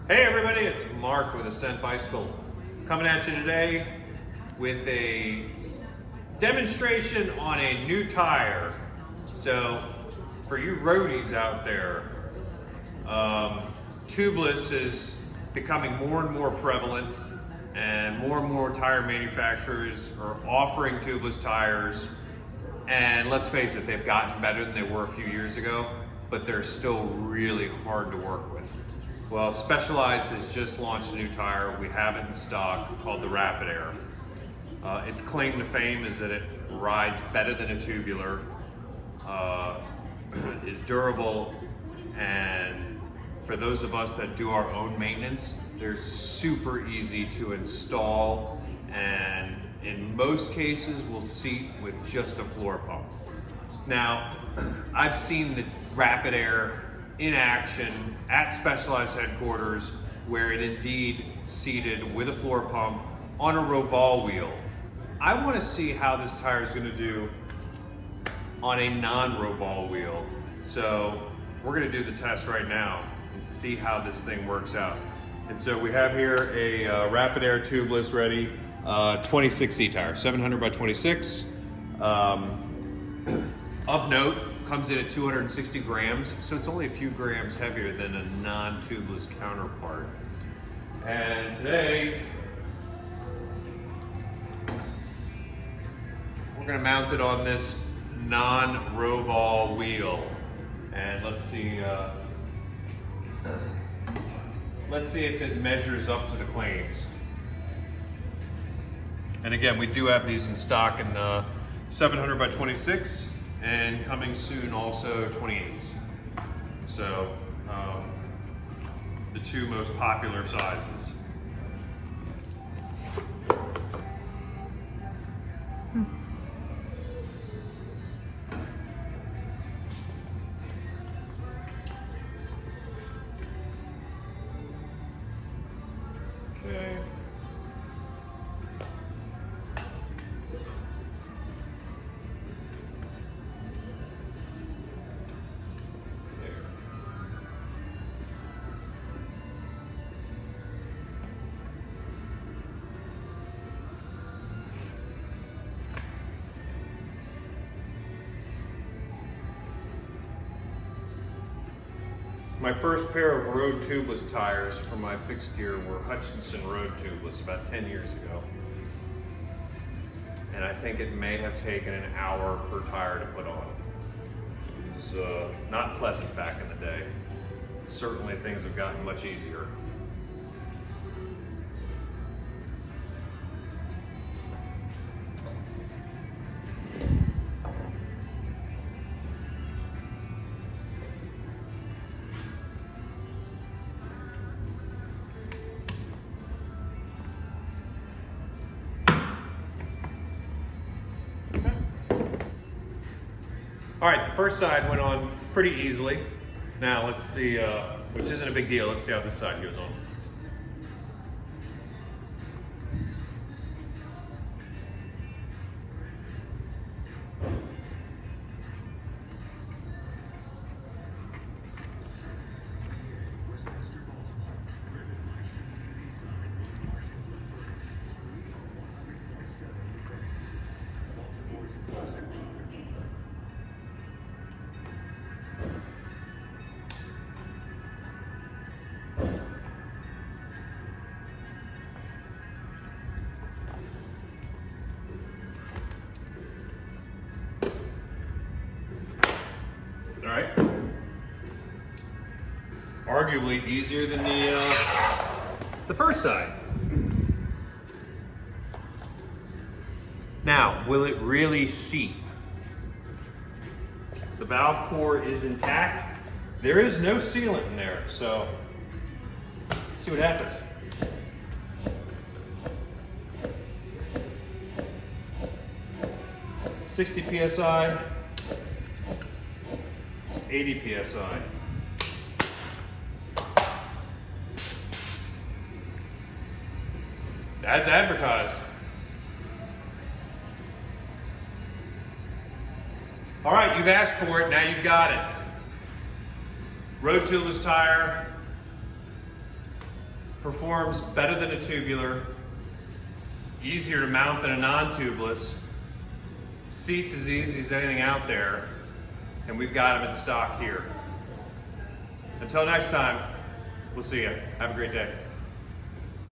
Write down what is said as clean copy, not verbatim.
Hey everybody, it's Mark with Ascent Bicycle coming at you today with a demonstration on a new tire. So for you roadies out there, tubeless is becoming more and more prevalent, and more tire manufacturers are offering tubeless tires. And let's face it, they've gotten better than they were a few years ago, but they're still really hard to work with. Well, Specialized has just launched a new tire. We have it in stock called the RapidAir. Its claim to fame is that it rides better than a tubular, is durable, and for those of us that do our own maintenance, they're super easy to install, and in most cases will seat with just a floor pump. Now, I've seen the RapidAir in action at Specialized headquarters, where it indeed seated with a floor pump on a Roval wheel. I want to see how this tire is going to do on a non-Roval wheel. So we're going to do the test right now and see how this thing works out. And so we have here a RapidAir Tubeless ready 26C tire, 700 by 26. Of note, comes in at 260 grams, so it's only a few grams heavier than a non-tubeless counterpart. And today, we're gonna mount it on this non-Roval wheel. And let's see if it measures up to the claims. And again, we do have these in stock in 700 by 26. And coming soon also 28s. So the two most popular sizes. Okay. My first pair of road tubeless tires for my fixed gear were Hutchinson road tubeless about 10 years ago. And I think it may have taken an hour per tire to put on. It was not pleasant back in the day. Certainly things have gotten much easier. All right, the first side went on pretty easily. Now let's see, which isn't a big deal, let's see how this side goes on. All right. Arguably easier than the first side. Now, will it really seat? The valve core is intact. There is no sealant in there, so let's see what happens. "60 PSI, 80 PSI. As advertised. All right, you've asked for it, now you've got it. Road tubeless tire, performs better than a tubular, easier to mount than a non-tubeless, seats as easy as anything out there, and we've got them in stock here. Until next time, we'll see you. Have a great day.